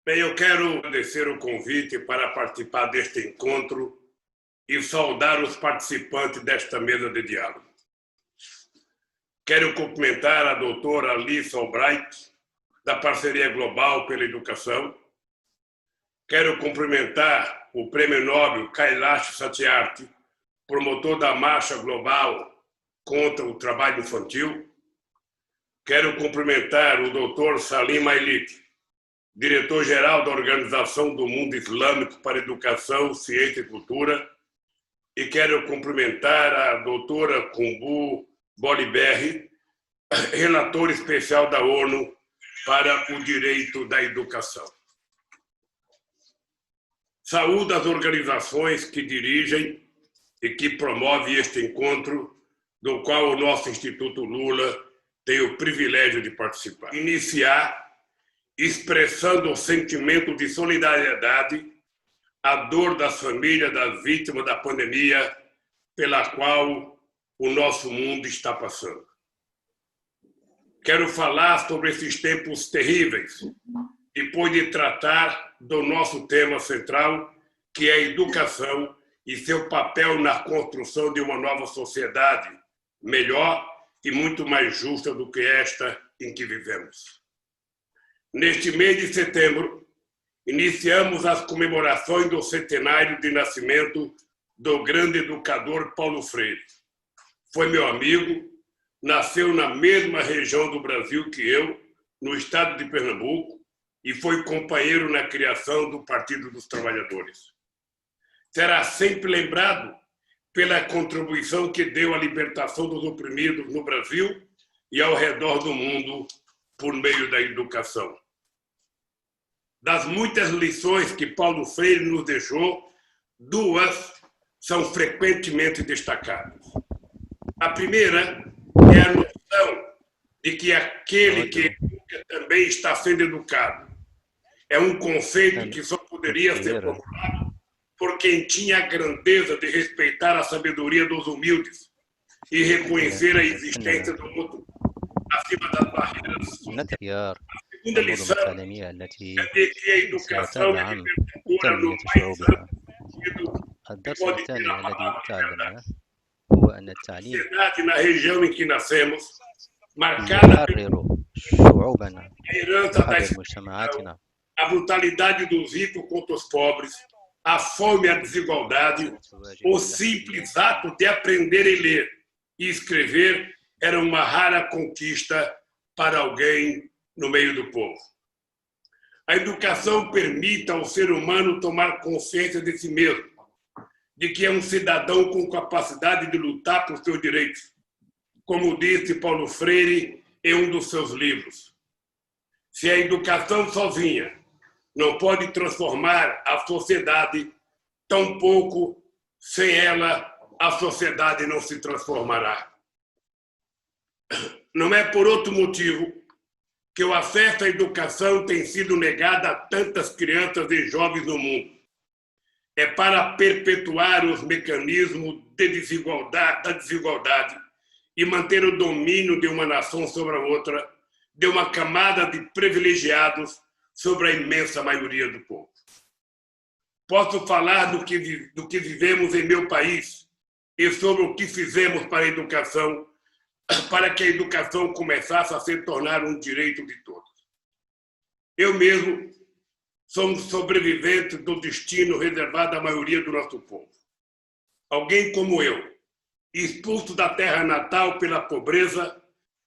Bem, eu quero agradecer o convite para participar deste encontro e saudar os participantes desta mesa de diálogo. Quero cumprimentar a doutora Alice Albright, da Parceria Global pela Educação. Quero cumprimentar o Prêmio Nobel Kailash Satyarthi, promotor da Marcha Global contra o Trabalho Infantil. Quero cumprimentar o doutor Salim Mailiki, diretor-geral da Organização do Mundo Islâmico para Educação, Ciência e Cultura, e quero cumprimentar a doutora Kumbu Boliberri, relatora especial da ONU para o Direito da Educação. Saúdo as organizações que dirigem e que promovem este encontro, do qual o nosso Instituto Lula tem o privilégio de participar. Iniciar expressando o sentimento de solidariedade à dor das famílias das vítimas da pandemia pela qual o nosso mundo está passando. Quero falar sobre esses tempos terríveis, depois de tratar do nosso tema central, que é a educação e seu papel na construção de uma nova sociedade melhor e muito mais justa do que esta em que vivemos. Neste mês de setembro, iniciamos as comemorações do centenário de nascimento do grande educador Paulo Freire. Foi meu amigo, nasceu na mesma região do Brasil que eu, no estado de Pernambuco, e foi companheiro na criação do Partido dos Trabalhadores. Será sempre lembrado pela contribuição que deu à libertação dos oprimidos no Brasil e ao redor do mundo por meio da educação. Das muitas lições que Paulo Freire nos deixou, duas são frequentemente destacadas. A primeira é a noção de que aquele que educa também está sendo educado. É um conceito que só poderia ser formulado por quem tinha a grandeza de respeitar a sabedoria dos humildes e reconhecer a existência do outro acima das barreiras. A segunda lição é de que a educação é libertadora no mais amplo sentido que pode ter a palavra sociedade na região em que nascemos, marcada pela herança da escravidão, a brutalidade dos ricos contra os pobres, a fome e a desigualdade, o simples ato de aprender a ler e escrever era uma rara conquista para alguém no meio do povo. A educação permite ao ser humano tomar consciência de si mesmo, de que é um cidadão com capacidade de lutar por seus direitos, como disse Paulo Freire em um dos seus livros. Se a educação sozinha não pode transformar a sociedade, tampouco sem ela a sociedade não se transformará. Não é por outro motivo que o acesso à educação tem sido negado a tantas crianças e jovens no mundo. É para perpetuar os mecanismos de da desigualdade e manter o domínio de uma nação sobre a outra, de uma camada de privilegiados sobre a imensa maioria do povo. Posso falar do que vivemos em meu país e sobre o que fizemos para a educação, para que a educação começasse a se tornar um direito de todos. Eu mesmo sou um sobrevivente do destino reservado à maioria do nosso povo. Alguém como eu, expulso da terra natal pela pobreza,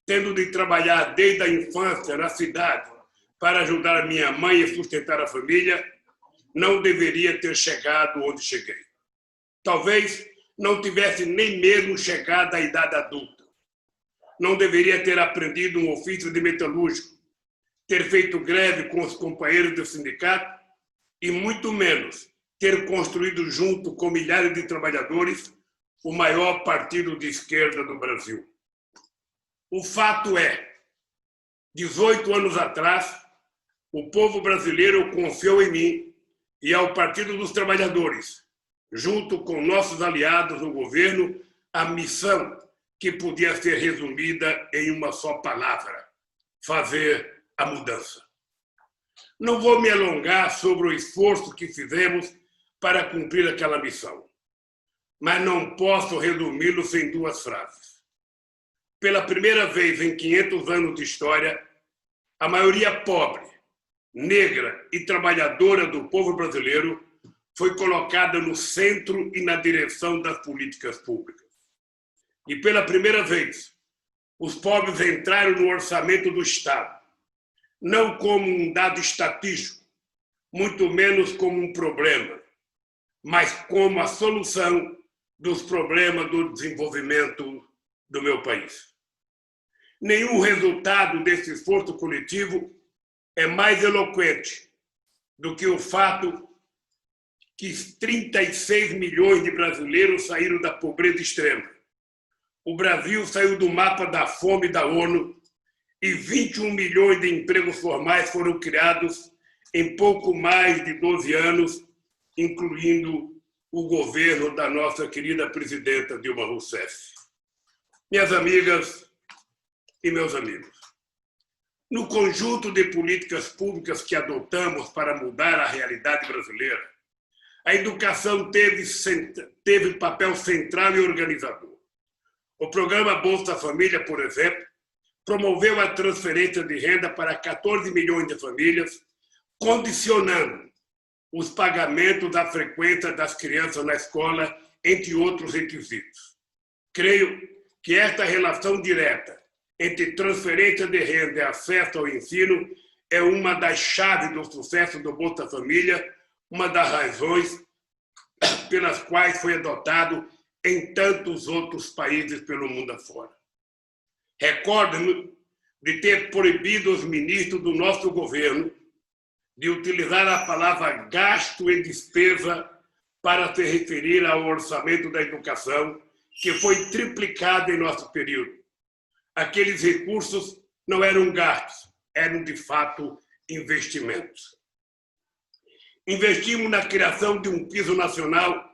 tendo de trabalhar desde a infância na cidade para ajudar a minha mãe a sustentar a família, não deveria ter chegado onde cheguei. Talvez não tivesse nem mesmo chegado à idade adulta. Não deveria ter aprendido um ofício de metalúrgico, ter feito greve com os companheiros do sindicato e, muito menos, ter construído junto com milhares de trabalhadores o maior partido de esquerda do Brasil. O fato é, 18 anos atrás, o povo brasileiro confiou em mim e ao Partido dos Trabalhadores, junto com nossos aliados no governo, a missão que podia ser resumida em uma só palavra: fazer a mudança. Não vou me alongar sobre o esforço que fizemos para cumprir aquela missão, mas não posso resumi-los em 2 frases. Pela primeira vez em 500 anos de história, a maioria pobre, negra e trabalhadora do povo brasileiro foi colocada no centro e na direção das políticas públicas. E pela primeira vez, os pobres entraram no orçamento do Estado, não como um dado estatístico, muito menos como um problema, mas como a solução dos problemas do desenvolvimento do meu país. Nenhum resultado desse esforço coletivo é mais eloquente do que o fato que 36 milhões de brasileiros saíram da pobreza extrema. O Brasil saiu do mapa da fome da ONU e 21 milhões de empregos formais foram criados em pouco mais de 12 anos, incluindo o governo da nossa querida presidenta Dilma Rousseff. Minhas amigas e meus amigos, no conjunto de políticas públicas que adotamos para mudar a realidade brasileira, a educação teve papel central e organizador. O programa Bolsa Família, por exemplo, promoveu a transferência de renda para 14 milhões de famílias, condicionando os pagamentos da frequência das crianças na escola, entre outros requisitos. Creio que esta relação direta entre transferência de renda e acesso ao ensino é uma das chaves do sucesso do Bolsa Família, uma das razões pelas quais foi adotado em tantos outros países pelo mundo afora. Recordo-me de ter proibido os ministros do nosso governo de utilizar a palavra gasto e despesa para se referir ao orçamento da educação, que foi triplicado em nosso período. Aqueles recursos não eram gastos, eram, de fato, investimentos. Investimos na criação de um piso nacional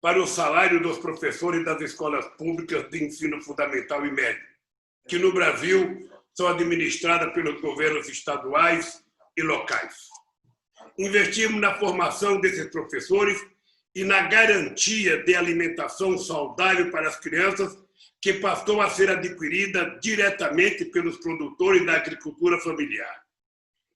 para o salário dos professores das escolas públicas de ensino fundamental e médio, que no Brasil são administradas pelos governos estaduais e locais. Investimos na formação desses professores e na garantia de alimentação saudável para as crianças, que passou a ser adquirida diretamente pelos produtores da agricultura familiar.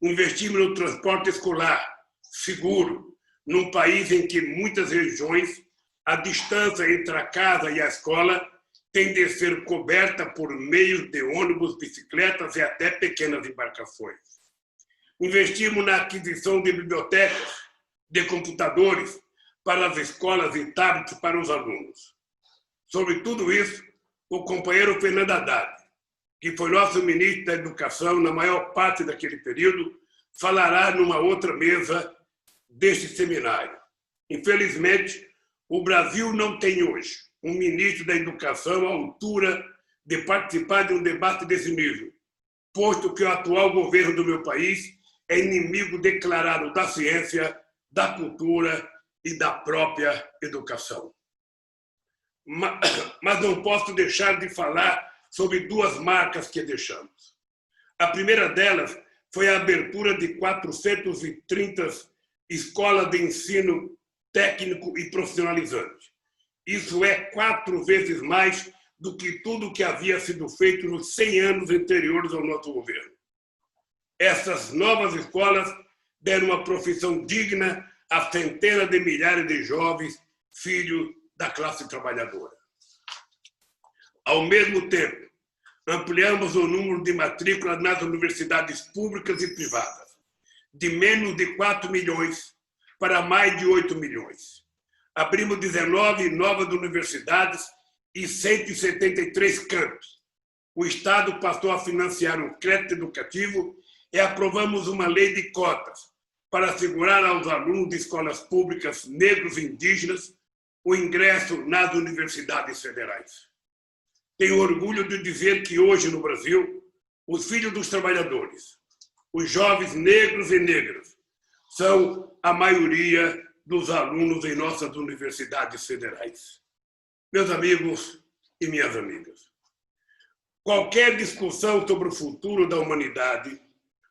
Investimos no transporte escolar seguro, num país em que muitas regiões a distância entre a casa e a escola tem de ser coberta por meio de ônibus, bicicletas e até pequenas embarcações. Investimos na aquisição de bibliotecas, de computadores para as escolas e tablets para os alunos. Sobre tudo isso, o companheiro Fernando Haddad, que foi nosso ministro da Educação na maior parte daquele período, falará numa outra mesa deste seminário. Infelizmente, o Brasil não tem hoje um ministro da Educação à altura de participar de um debate desse nível, posto que o atual governo do meu país é inimigo declarado da ciência, da cultura e da própria educação. Mas não posso deixar de falar sobre 2 marcas que deixamos. A primeira delas foi a abertura de 430 escolas de ensino técnico e profissionalizante. Isso é 4 vezes mais do que tudo que havia sido feito nos 100 anos anteriores ao nosso governo. Essas novas escolas deram uma profissão digna a centenas de milhares de jovens, filhos da classe trabalhadora. Ao mesmo tempo, ampliamos o número de matrículas nas universidades públicas e privadas, de menos de 4 milhões para mais de 8 milhões. Abrimos 19 novas universidades e 173 campos. O Estado passou a financiar o crédito educativo e aprovamos uma lei de cotas para assegurar aos alunos de escolas públicas negros e indígenas o ingresso nas universidades federais. Tenho orgulho de dizer que hoje no Brasil, os filhos dos trabalhadores, os jovens negros e negras, são a maioria dos alunos em nossas universidades federais. Meus amigos e minhas amigas, qualquer discussão sobre o futuro da humanidade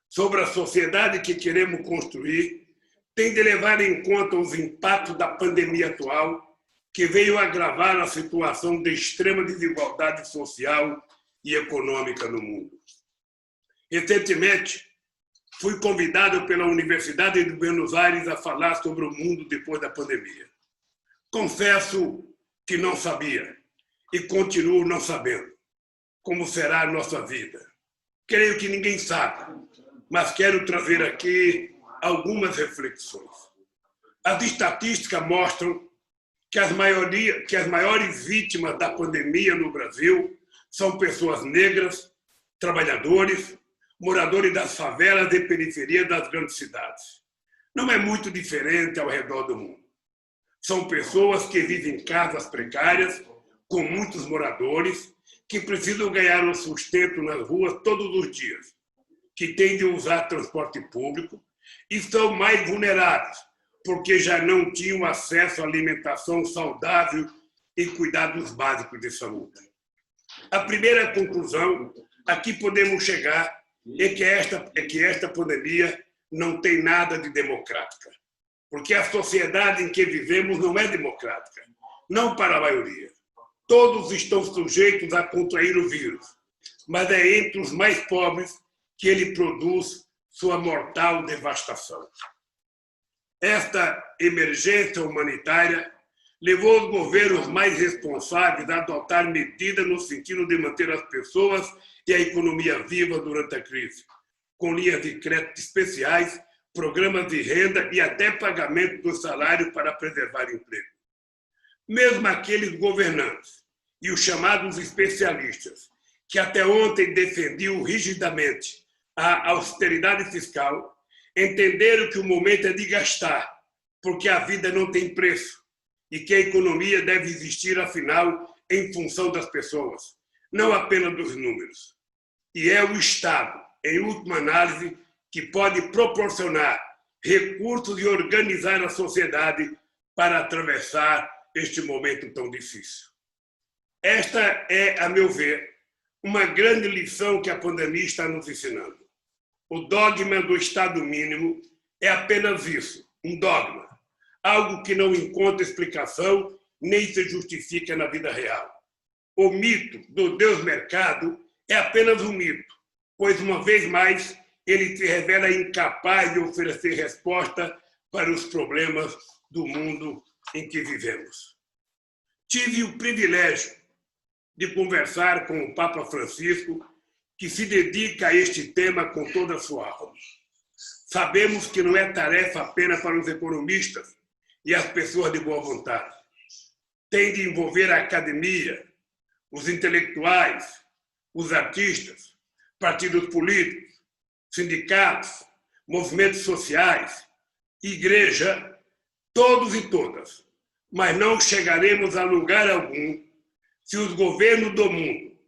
sobre a sociedade que queremos construir tem de levar em conta os impactos da pandemia atual, que veio agravar a situação de extrema desigualdade social e econômica no mundo. Recentemente, fui convidado pela Universidade de Buenos Aires a falar sobre o mundo depois da pandemia. Confesso que não sabia e continuo não sabendo como será a nossa vida. Creio que ninguém sabe, mas quero trazer aqui algumas reflexões. As estatísticas mostram que as maiores vítimas da pandemia no Brasil são pessoas negras, trabalhadores, moradores das favelas e periferias das grandes cidades. Não é muito diferente ao redor do mundo. São pessoas que vivem em casas precárias, com muitos moradores, que precisam ganhar um sustento nas ruas todos os dias, que têm de usar transporte público e são mais vulneráveis, porque já não tinham acesso à alimentação saudável e cuidados básicos de saúde. A primeira conclusão a que podemos chegar é que esta pandemia não tem nada de democrática, porque a sociedade em que vivemos não é democrática, não para a maioria. Todos estão sujeitos a contrair o vírus, mas é entre os mais pobres que ele produz sua mortal devastação. Esta emergência humanitária levou os governos mais responsáveis a adotar medidas no sentido de manter as pessoas e a economia viva durante a crise, com linhas de crédito especiais, programas de renda e até pagamento do salário para preservar emprego. Mesmo aqueles governantes e os chamados especialistas, que até ontem defendiam rigidamente a austeridade fiscal, entenderam que o momento é de gastar, porque a vida não tem preço e que a economia deve existir, afinal, em função das pessoas, não apenas dos números. E é o Estado, em última análise, que pode proporcionar recursos e organizar a sociedade para atravessar este momento tão difícil. Esta é, a meu ver, uma grande lição que a pandemia está nos ensinando. O dogma do Estado mínimo é apenas isso, um dogma, algo que não encontra explicação nem se justifica na vida real. O mito do Deus mercado é apenas um mito, pois, uma vez mais, ele se revela incapaz de oferecer resposta para os problemas do mundo em que vivemos. Tive o privilégio de conversar com o Papa Francisco, que se dedica a este tema com toda a sua alma. Sabemos que não é tarefa apenas para os economistas e as pessoas de boa vontade. Tem de envolver a academia, os intelectuais, os artistas, partidos políticos, sindicatos, movimentos sociais, igreja, todos e todas. Mas não chegaremos a lugar algum se os governos do mundo,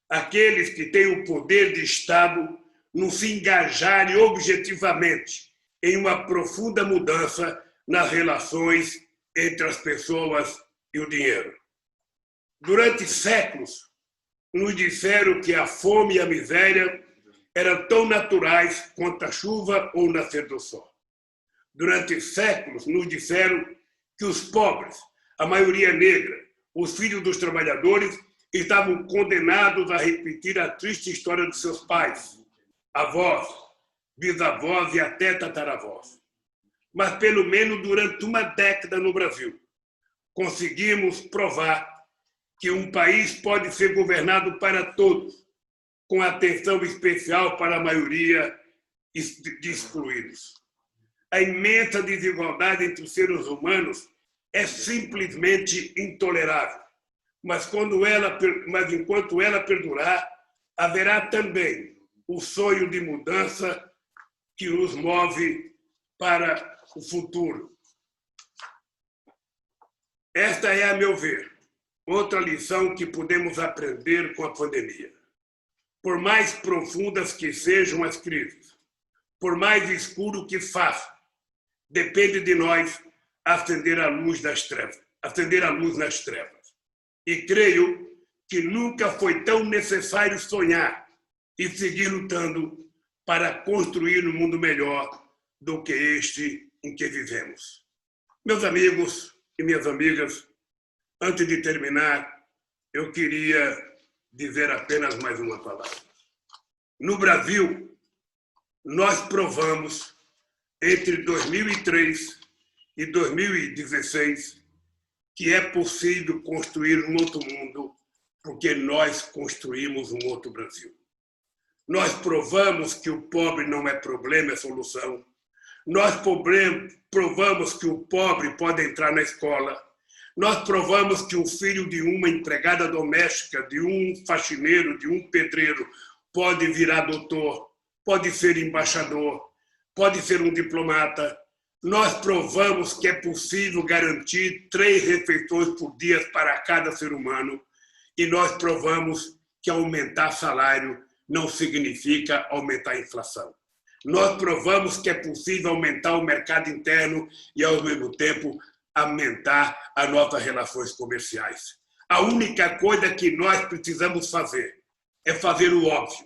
aqueles que têm o poder de Estado, não se engajarem objetivamente em uma profunda mudança nas relações entre as pessoas e o dinheiro. Durante séculos, nos disseram que a fome e a miséria eram tão naturais quanto a chuva ou o nascer do sol. Durante séculos, nos disseram que os pobres, a maioria negra, os filhos dos trabalhadores, estavam condenados a repetir a triste história de seus pais, avós, bisavós e até tataravós. Mas, pelo menos durante uma década no Brasil, conseguimos provar que um país pode ser governado para todos, com atenção especial para a maioria de excluídos. A imensa desigualdade entre os seres humanos é simplesmente intolerável, mas enquanto ela perdurar, haverá também o sonho de mudança que nos move para o futuro. Esta é, a meu ver, outra lição que podemos aprender com a pandemia. Por mais profundas que sejam as crises, por mais escuro que faça, depende de nós acender a luz nas trevas. E creio que nunca foi tão necessário sonhar e seguir lutando para construir um mundo melhor do que este em que vivemos. Meus amigos e minhas amigas, antes de terminar, eu queria dizer apenas mais uma palavra. No Brasil, nós provamos, entre 2003 e 2016, que é possível construir um outro mundo, porque nós construímos um outro Brasil. Nós provamos que o pobre não é problema, é solução. Nós provamos que o pobre pode entrar na escola. Nós provamos que o filho de uma empregada doméstica, de um faxineiro, de um pedreiro, pode virar doutor, pode ser embaixador, pode ser um diplomata. Nós provamos que é possível garantir 3 refeições por dia para cada ser humano. E nós provamos que aumentar salário não significa aumentar a inflação. Nós provamos que é possível aumentar o mercado interno e, ao mesmo tempo, aumentar as nossas relações comerciais. A única coisa que nós precisamos fazer é fazer o óbvio,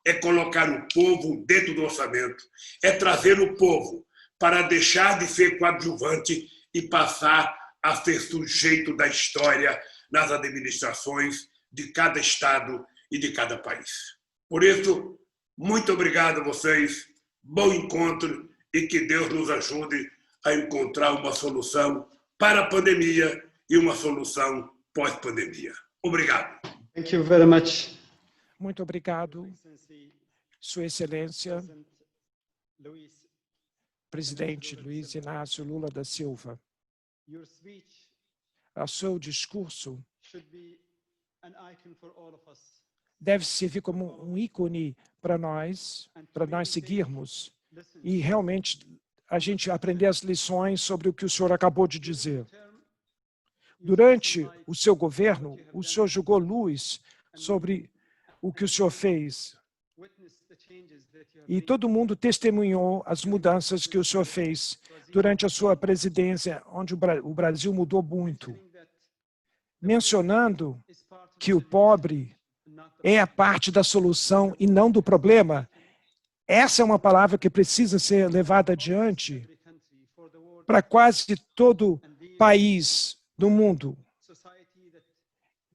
é colocar o povo dentro do orçamento, é trazer o povo para deixar de ser coadjuvante e passar a ser sujeito da história nas administrações de cada estado e de cada país. Por isso, muito obrigado a vocês, bom encontro e que Deus nos ajude a encontrar uma solução para a pandemia e uma solução pós-pandemia. Obrigado. Thank you very much. Muito obrigado, Sua Excelência, Presidente Luiz Inácio Lula da Silva. Your speech O seu discurso should be an icon for all of us. deve servir como um ícone para nós seguirmos e realmente a gente aprender as lições sobre o que o senhor acabou de dizer. Durante o seu governo, o senhor jogou luz sobre o que o senhor fez e todo mundo testemunhou as mudanças que o senhor fez durante a sua presidência, onde o Brasil mudou muito, mencionando que o pobre é a parte da solução e não do problema. Essa é uma palavra que precisa ser levada adiante para quase todo país do mundo.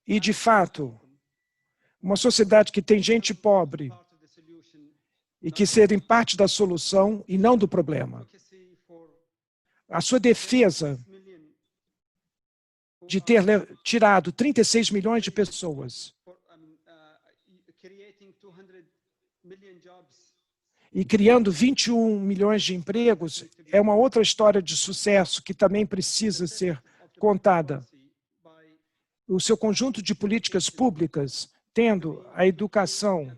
E, de fato, uma sociedade que tem gente pobre e que serem parte da solução e não do problema. A sua defesa de ter tirado 36 milhões de pessoas e criando 21 milhões de empregos é uma outra história de sucesso que também precisa ser contada. O seu conjunto de políticas públicas, tendo a educação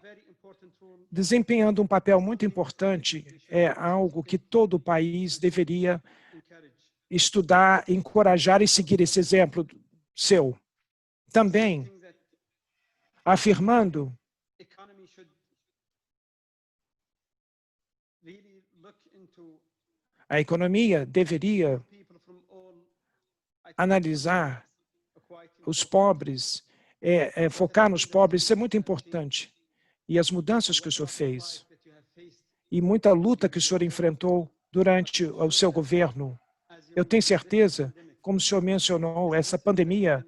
desempenhando um papel muito importante, é algo que todo o país deveria estudar, encorajar e seguir esse exemplo seu. Também afirmando a economia deveria analisar os pobres, focar nos pobres, isso é muito importante. E as mudanças que o senhor fez, e muita luta que o senhor enfrentou durante o seu governo, eu tenho certeza, como o senhor mencionou, essa pandemia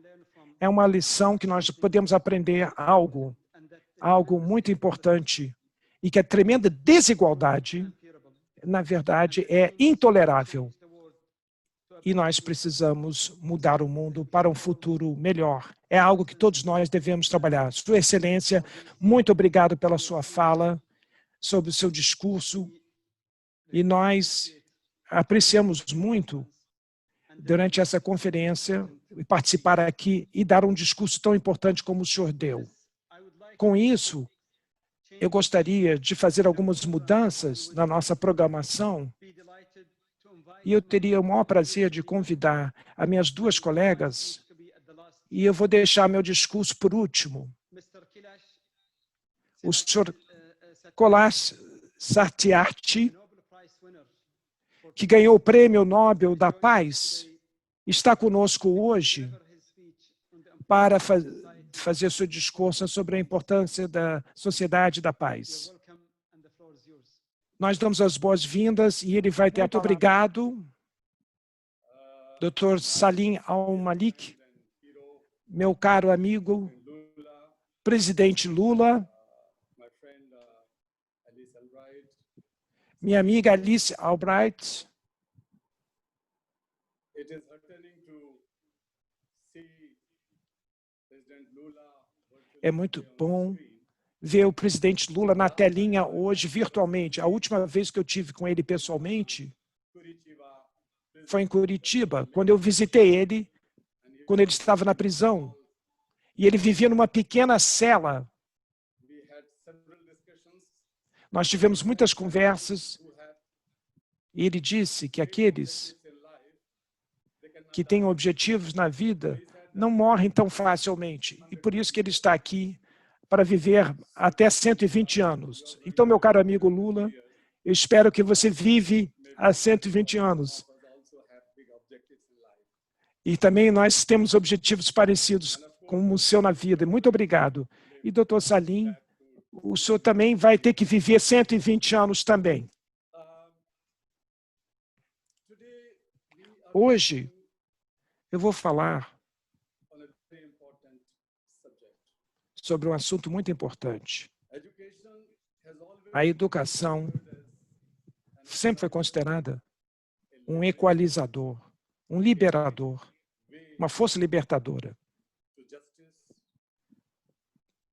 é uma lição que nós podemos aprender algo muito importante, e que a tremenda desigualdade, na verdade, é intolerável. E nós precisamos mudar o mundo para um futuro melhor. É algo que todos nós devemos trabalhar. Sua Excelência, muito obrigado pela sua fala, sobre o seu discurso. E nós apreciamos muito, durante essa conferência, participar aqui e dar um discurso tão importante como o senhor deu. Com isso, eu gostaria de fazer algumas mudanças na nossa programação e eu teria o maior prazer de convidar as minhas duas colegas e eu vou deixar meu discurso por último. O senhor Kailash Satyarthi, que ganhou o Prêmio Nobel da Paz, está conosco hoje para fazer seu discurso sobre a importância da sociedade da paz. Nós damos as boas-vindas e ele vai ter a palavra. Muito obrigado, Dr. Salim Al-Malik, meu caro amigo, presidente Lula, minha amiga Alice Albright. É muito bom ver o presidente Lula na telinha hoje, virtualmente. A última vez que eu tive com ele pessoalmente foi em Curitiba, quando eu visitei ele, quando ele estava na prisão. E ele vivia numa pequena cela. Nós tivemos muitas conversas. E ele disse que aqueles que têm objetivos na vida não morrem tão facilmente. E por isso que ele está aqui para viver até 120 anos. Então, meu caro amigo Lula, eu espero que você vive há 120 anos. E também nós temos objetivos parecidos com o seu na vida. Muito obrigado. E, doutor Salim, o senhor também vai ter que viver 120 anos também. Hoje, eu vou falar sobre um assunto muito importante. A educação sempre foi considerada um equalizador, um liberador, uma força libertadora,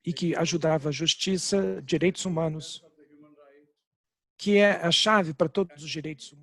e que ajudava a justiça, direitos humanos, que é a chave para todos os direitos humanos.